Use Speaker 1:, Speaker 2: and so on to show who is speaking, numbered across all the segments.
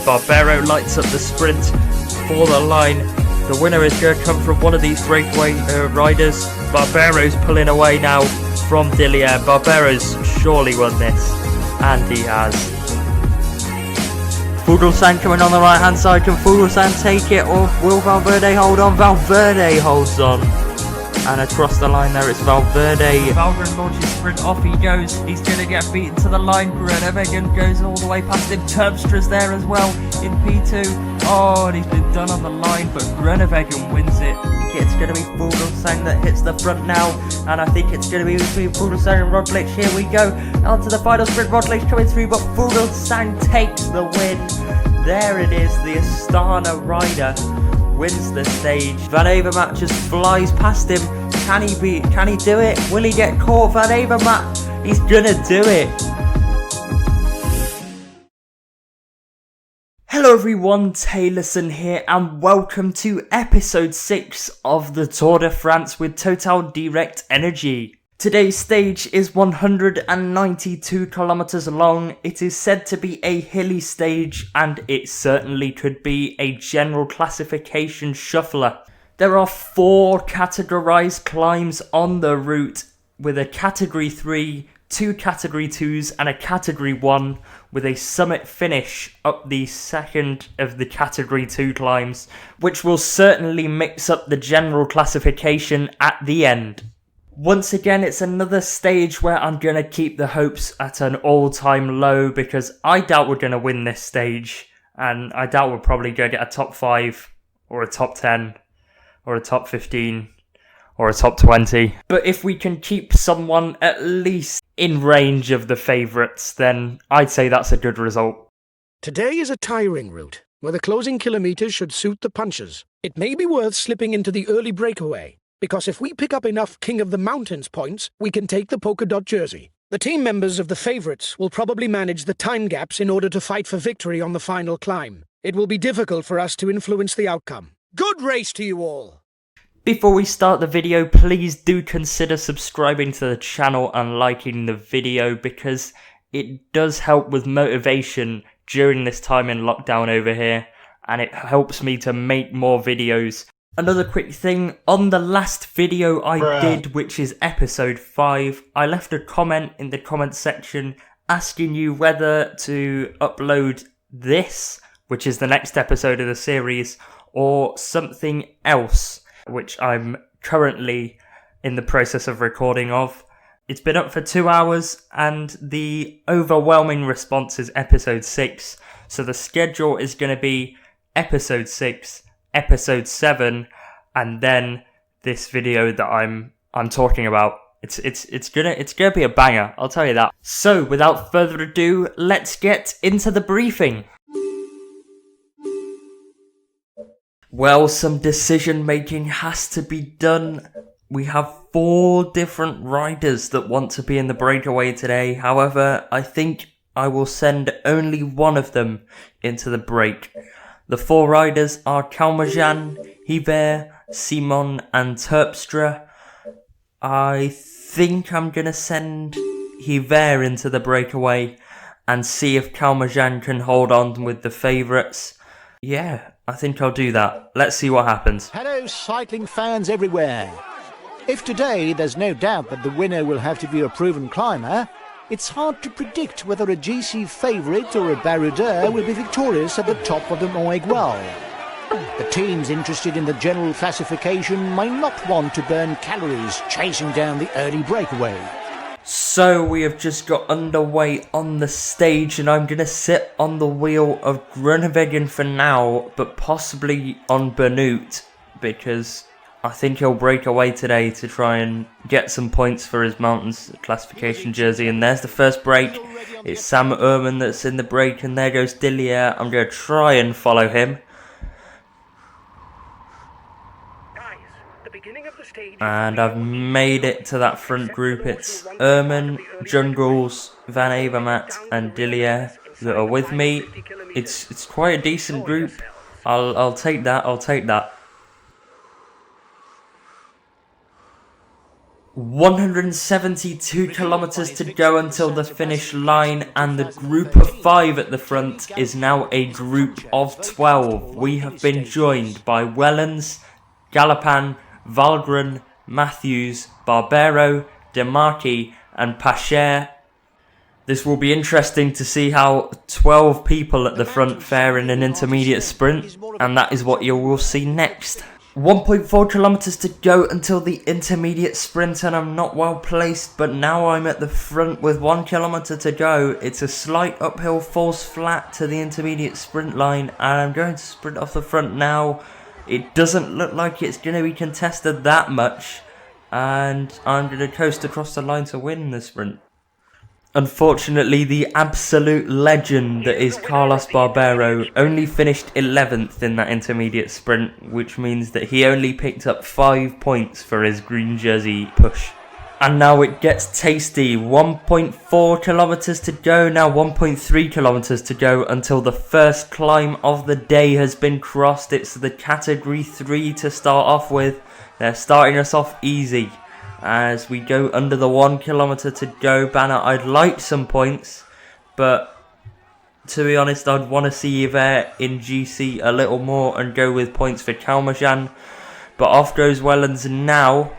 Speaker 1: Barbero lights up the sprint for the line. The winner is going to come from one of these breakaway riders. Barbero's pulling away now from Dillier. Barbero's surely won this, and he has. Fuglsang coming on the right hand side. Can Fuglsang take it, or will Valverde hold on? Valverde holds on. And across the line there, it's Valverde. Valverde launches sprint, off he goes. He's going to get beaten to the line. Groenewegen goes all the way past him. Terpstra's there as well in P2. Oh, and he's been done on the line, but Groenewegen wins it. It's going to be Fuglsang that hits the front now, and I think it's going to be between Fuglsang and Roglic. Here we go, on to the final sprint. Roglic coming through, but Fuglsang takes the win. There it is, the Astana rider wins the stage. Van Avermaet just flies past him. Can he do it? Will he get caught? Van Avermaet, he's gonna do it. Hello everyone, Taylorson here, and welcome to episode 6 of the Tour de France with Total Direct Energie. Today's stage is 192 kilometers long. It is said to be a hilly stage, and it certainly could be a general classification shuffler. There are 4 categorized climbs on the route, with a category 3, 2 category 2s and a category 1, with a summit finish up the second of the category 2 climbs, which will certainly mix up the general classification at the end. Once again, it's another stage where I'm going to keep the hopes at an all-time low, because I doubt we're going to win this stage, and I doubt we're probably going to get a top 5 or a top 10 or a top 15 or a top 20. But if we can keep someone at least in range of the favourites, then I'd say that's a good result.
Speaker 2: Today is a tiring route, where the closing kilometres should suit the punchers. It may be worth slipping into the early breakaway, because if we pick up enough King of the Mountains points, we can take the polka dot jersey. The team members of the favourites will probably manage the time gaps in order to fight for victory on the final climb. It will be difficult for us to influence the outcome. Good race to you all!
Speaker 1: Before we start the video, please do consider subscribing to the channel and liking the video, because it does help with motivation during this time in lockdown over here, and it helps me to make more videos. Another quick thing, on the last video I did, which is episode 5, I left a comment in the comment section asking you whether to upload this, which is the next episode of the series, or something else, which I'm currently in the process of recording of. It's been up for 2 hours, and the overwhelming response is episode 6, so the schedule is going to be episode 6, episode 7, and then this video that I'm talking about. It's gonna be a banger, I'll tell you that. So without further ado, let's get into the briefing. Well, some decision making has to be done. We have 4 different riders that want to be in the breakaway today. However, I think I will send only one of them into the break. The 4 riders are Kalmajan, hehe, Simon and Terpstra. I think I'm going to send hehe into the breakaway and see if Kalmajan can hold on with the favourites. Yeah, I think I'll do that. Let's see what happens.
Speaker 3: Hello cycling fans everywhere. If today there's no doubt that the winner will have to be a proven climber, it's hard to predict whether a GC favourite or a baroudeur will be victorious at the top of the Mont Aigoual. The teams interested in the general classification might not want to burn calories chasing down the early breakaway.
Speaker 1: So we have just got underway on the stage, and I'm going to sit on the wheel of Groenewegen for now, but possibly on Benoot, because I think he'll break away today to try and get some points for his mountains classification jersey. And there's the first break. It's Sam Ehrman that's in the break, and there goes Dillier. I'm going to try and follow him. And I've made it to that front group. It's Ehrman, Jungles, Van Avermaet and Dillier that are with me. It's quite a decent group. I'll take that. 172 kilometers to go until the finish line, and the group of 5 at the front is now a group of 12. We have been joined by Wellens, Galopan, Valgren, Matthews, Barbero, Demarchi and Pacher. This will be interesting to see how 12 people at the front fare in an intermediate sprint, and that is what you will see next. 1.4 kilometers to go until the intermediate sprint, and I'm not well placed, but now I'm at the front with 1 kilometer to go. It's a slight uphill false flat to the intermediate sprint line, and I'm going to sprint off the front now. It doesn't look like it's going to be contested that much, and I'm going to coast across the line to win the sprint. Unfortunately, the absolute legend that is Carlos Barbero only finished 11th in that intermediate sprint, which means that he only picked up 5 points for his green jersey push. And now it gets tasty. 1.4 kilometers to go, now 1.3 kilometers to go until the first climb of the day has been crossed. It's the category 3 to start off with. They're starting us off easy. As we go under the 1 kilometer to go banner, I'd like some points, but to be honest, I'd want to see Yvette in GC a little more and go with points for Kalmajan. But off goes Wellens now,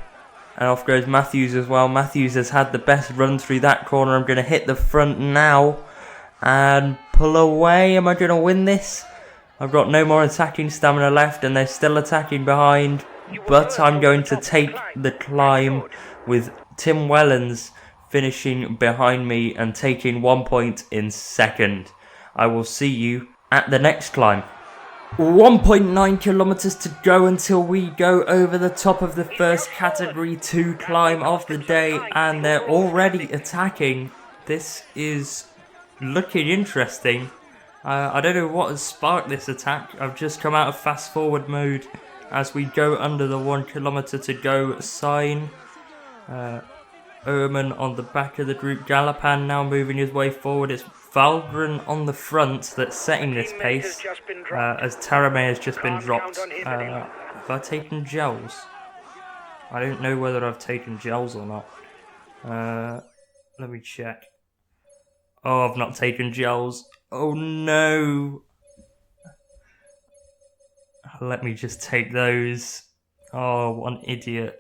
Speaker 1: and off goes Matthews as well. Matthews has had the best run through that corner. I'm going to hit the front now and pull away. Am I going to win this? I've got no more attacking stamina left, and they're still attacking behind. But I'm going to take the climb with Tim Wellens finishing behind me and taking 1 point in second. I will see you at the next climb. 1.9 kilometers to go until we go over the top of the first category 2 climb of the day, and they're already attacking. This is looking interesting. I don't know what has sparked this attack. I've just come out of fast forward mode as we go under the 1 kilometer to go sign. Erman on the back of the group. Galopan now moving his way forward. It's Valgren on the front that's setting this pace, as Tarame has just been dropped. Have I taken gels? I don't know whether I've taken gels or not. Let me check. Oh, I've not taken gels. Oh no. Let me just take those. Oh, what an idiot.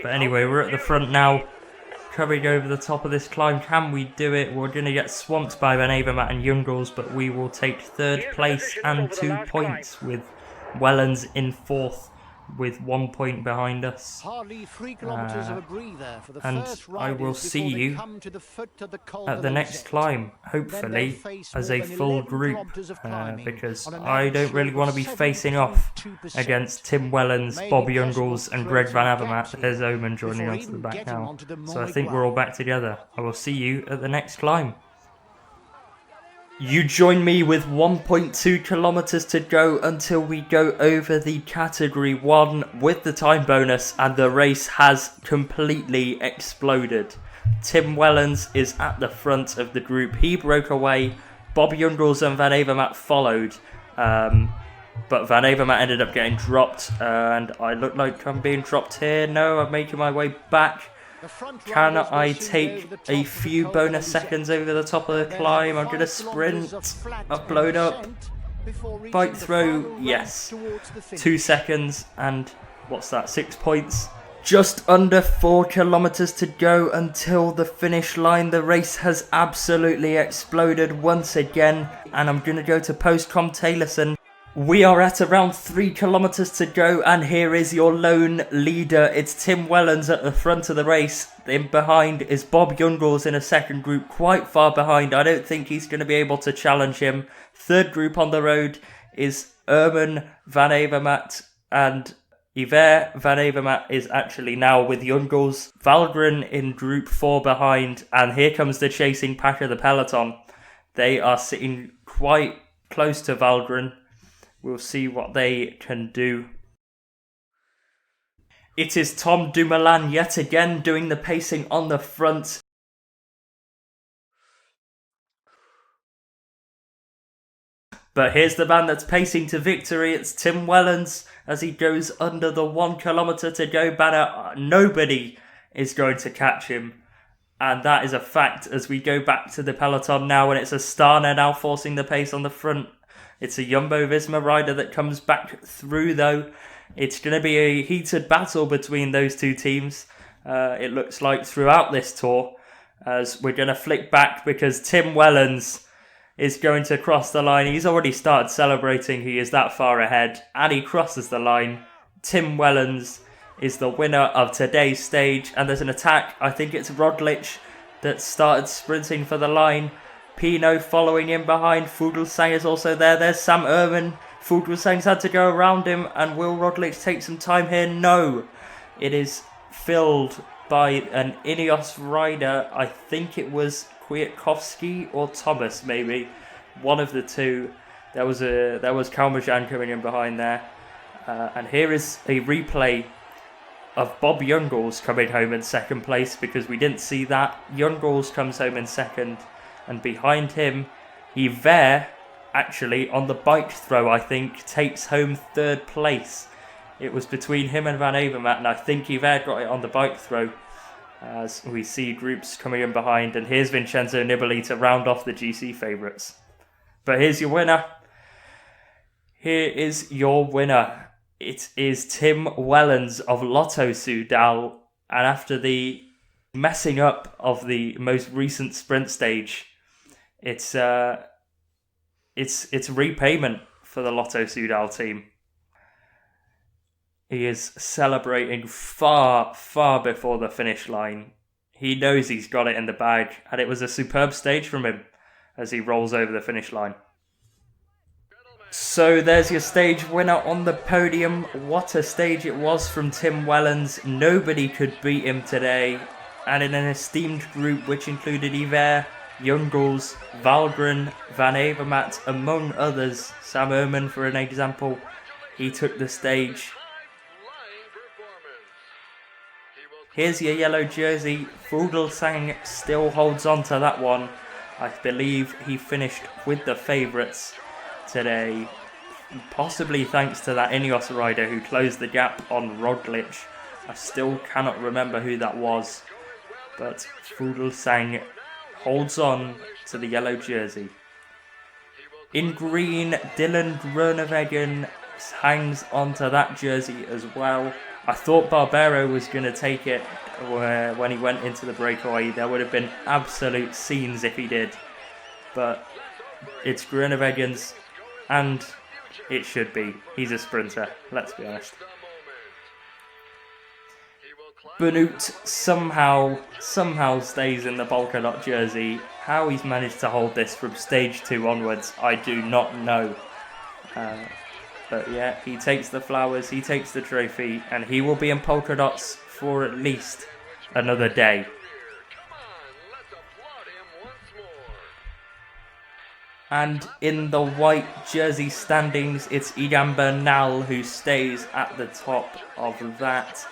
Speaker 1: But anyway, we're at the front now, coming over the top of this climb. Can we do it? We're going to get swamped by Van Avermaet and Jungels, but we will take 3rd place and 2 points with Wellens in 4th with 1 point behind us.
Speaker 3: Hardly 3 kilometers of a breather for the
Speaker 1: And
Speaker 3: first
Speaker 1: I will
Speaker 3: riders
Speaker 1: see
Speaker 3: before they
Speaker 1: you
Speaker 3: come to the foot of the
Speaker 1: at the next climb, hopefully as a full group, because I don't really want to be facing off against Tim Wellens, Bob Jungels and Greg Van Avermaet. There's Omen joining onto the back now, so I think we're all back together. I will see you at the next climb. You join me with 1.2 kilometers to go until we go over the category 1 with the time bonus, and the race has completely exploded. Tim Wellens is at the front of the group. He broke away. Bob Jungels and Van Avermaet followed, but Van Avermaet ended up getting dropped, and I look like I'm being dropped here. No, I'm making my way back. Can I take a few bonus seconds over the top of the climb? I'm going to sprint, upload up, bike throw, yes. 2 seconds and what's that, 6 points. Just under 4 kilometers to go until the finish line. The race has absolutely exploded once again, and I'm going to go to Postcom Taylorson. We are at around 3 kilometers to go, and here is your lone leader. It's Tim Wellens at the front of the race. In behind is Bob Jungels in a second group, quite far behind. I don't think he's going to be able to challenge him. Third group on the road is Erman, Van Avermaet and Yvette. Van Avermaet is actually now with Jungels. Valgren in group 4 behind, and here comes the chasing pack of the peloton. They are sitting quite close to Valgren. We'll see what they can do. It is Tom Dumoulin yet again doing the pacing on the front. But here's the man that's pacing to victory. It's Tim Wellens as he goes under the 1 kilometre to go banner. Nobody is going to catch him. And that is a fact as we go back to the peloton now, and it's Astana now forcing the pace on the front. It's a Jumbo-Visma rider that comes back through though. It's going to be a heated battle between those two teams. It looks like throughout this tour, as we're going to flick back because Tim Wellens is going to cross the line. He's already started celebrating. He is that far ahead and he crosses the line. Tim Wellens is the winner of today's stage, and there's an attack. I think it's Roglic that started sprinting for the line. Pino following in behind. Fuglsang is also there. There's Sam Ehrman. Fuglsang's had to go around him, and will Roglic take some time here? No. It is filled by an Ineos rider. I think it was Kwiatkowski or Thomas, maybe. One of the two. There was Kalmajan coming in behind there. And here is a replay of Bob Jungels coming home in second place, because we didn't see that. Jungels comes home in second, and behind him, Hiver, actually, on the bike throw, I think, takes home third place. It was between him and Van Avermaet, and I think Hiver got it on the bike throw, as we see groups coming in behind. And here's Vincenzo Nibali to round off the GC favourites. But here's your winner. Here is your winner. It is Tim Wellens of Lotto Soudal, and after the messing up of the most recent sprint stage, it's repayment for the Lotto Soudal team. He is celebrating far, far before the finish line. He knows he's got it in the bag, and it was a superb stage from him as he rolls over the finish line. So there's your stage winner on the podium. What a stage it was from Tim Wellens. Nobody could beat him today. And in an esteemed group which included Hiver, Jungels, Valgren, Van Avermaet, among others, Sam Ehrman for an example, he took the stage. Here's your yellow jersey. Fuglsang still holds on to that one. I believe he finished with the favourites today, possibly thanks to that Ineos rider who closed the gap on Roglic. I still cannot remember who that was, but Fuglsang holds on to the yellow jersey. In green, Dylan Groenewegen hangs onto that jersey as well. I thought Barbero was going to take it when he went into the breakaway. There would have been absolute scenes if he did, but it's Groenewegen's, and it should be. He's a sprinter, let's be honest. Benoot somehow stays in the polka dot jersey. How he's managed to hold this from stage 2 onwards, I do not know. But yeah, he takes the flowers, he takes the trophy, and he will be in polka dots for at least another day. And in the white jersey standings, it's Egan Bernal who stays at the top of that.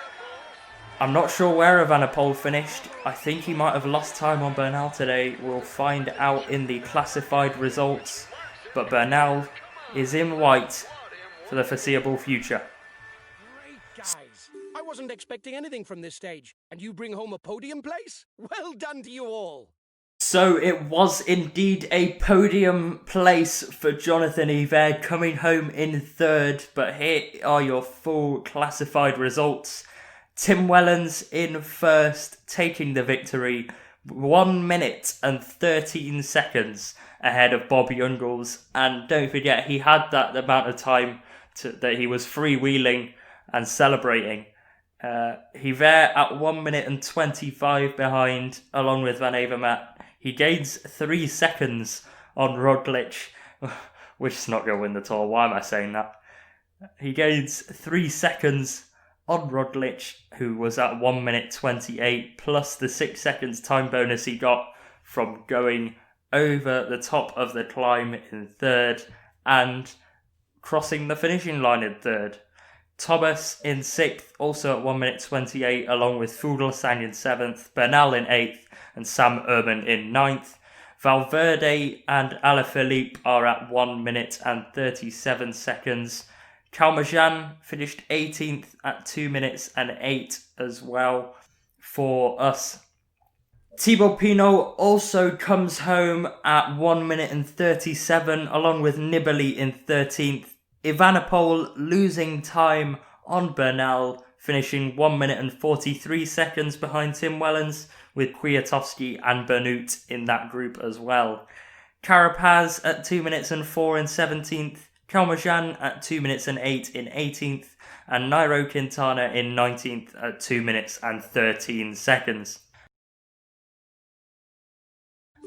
Speaker 1: I'm not sure where Evenepoel finished. I think he might have lost time on Bernal today. We'll find out in the classified results. But Bernal is in white for the foreseeable future.
Speaker 2: Great, guys. I wasn't expecting anything from this stage, and you bring home a podium place? Well done to you all.
Speaker 1: So it was indeed a podium place for Jonathan Hiver, coming home in third. But here are your full classified results. Tim Wellens in first, taking the victory, 1 minute and 13 seconds ahead of Bob Jungels. And don't forget, he had that amount of time that he was freewheeling and celebrating. Hiver at 1 minute and 25 behind, along with Van Avermaet. He gains 3 seconds on Roglic, which is not going to win the Tour. Why am I saying that? He gains 3 seconds on Roglic, who was at 1 minute 28, plus the 6 seconds time bonus he got from going over the top of the climb in third and crossing the finishing line in third. Thomas in 6th, also at 1 minute 28, along with Fuglsang in 7th, Bernal in 8th, and Sam Ehrman in 9th. Valverde and Alaphilippe are at 1 minute and 37 seconds. Calmejean finished 18th at 2 minutes and 8 as well for us. Thibaut Pinot also comes home at 1 minute and 37, along with Nibali in 13th. Evenepoel losing time on Bernal, finishing 1 minute and 43 seconds behind Tim Wellens, with Kwiatkowski and Benoot in that group as well. Carapaz at 2 minutes and 4 in 17th, Calmejean at 2 minutes and 8 in 18th, and Nairo Quintana in 19th at 2 minutes and 13 seconds.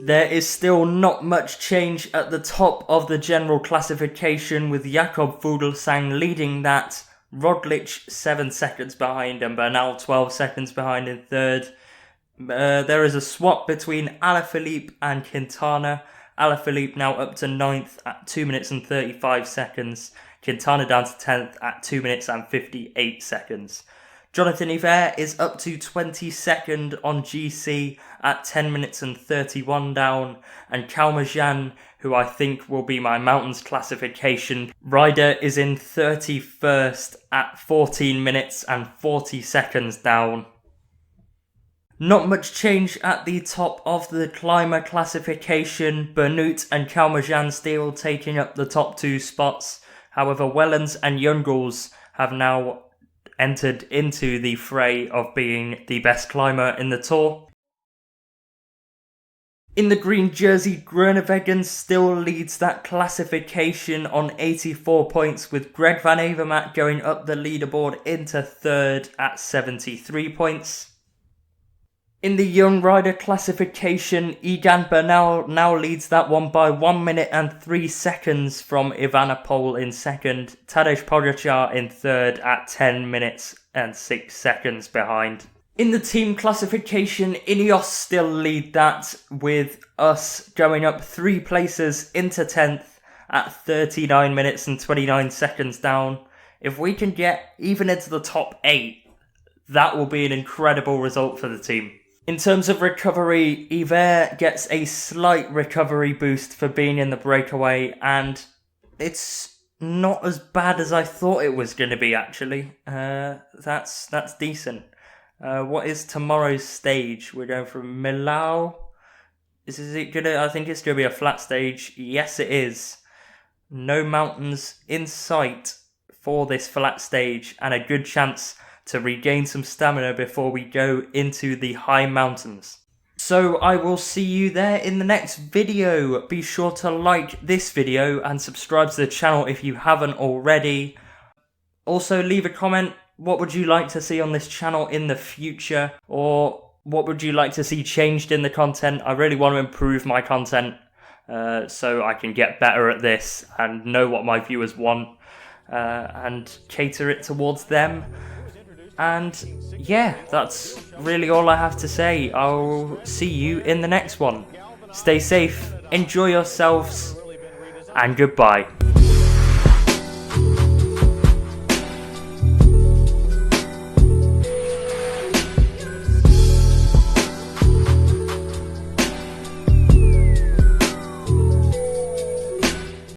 Speaker 1: There is still not much change at the top of the general classification, with Jakob Fuglsang leading that, Roglic 7 seconds behind, and Bernal 12 seconds behind in third. There is a swap between Alaphilippe and Quintana. Alaphilippe now up to 9th at 2 minutes and 35 seconds. Quintana down to 10th at 2 minutes and 58 seconds. Jonathan Yver is up to 22nd on GC at 10 minutes and 31 down. And Calmejean, who I think will be my mountains classification rider, is in 31st at 14 minutes and 40 seconds down. Not much change at the top of the climber classification. Benoot and Calmejean still taking up the top 2 spots. However, Wellens and Jungels have now entered into the fray of being the best climber in the Tour. In the green jersey, Groenewegen still leads that classification on 84 points, with Greg Van Avermaet going up the leaderboard into 3rd at 73 points. In the young rider classification, Egan Bernal now leads that one by 1 minute and 3 seconds from Evenepoel in 2nd, Tadej Pogacar in 3rd at 10 minutes and 6 seconds behind. In the team classification, Ineos still lead that, with us going up 3 places into 10th at 39 minutes and 29 seconds down. If we can get even into the top 8, that will be an incredible result for the team. In terms of recovery, Yver gets a slight recovery boost for being in the breakaway, and it's not as bad as I thought it was going to be, actually. That's decent. What is tomorrow's stage? We're going from Millau. Is it gonna? I think it's gonna be a flat stage. Yes, it is. No mountains in sight for this flat stage, and a good chance to regain some stamina before we go into the high mountains. So I will see you there in the next video. Be sure to like this video and subscribe to the channel if you haven't already. Also, leave a comment. What would you like to see on this channel in the future? Or what would you like to see changed in the content? I really want to improve my content so I can get better at this and know what my viewers want and cater it towards them. And yeah, that's really all I have to say. I'll see you in the next one. Stay safe, enjoy yourselves, and goodbye.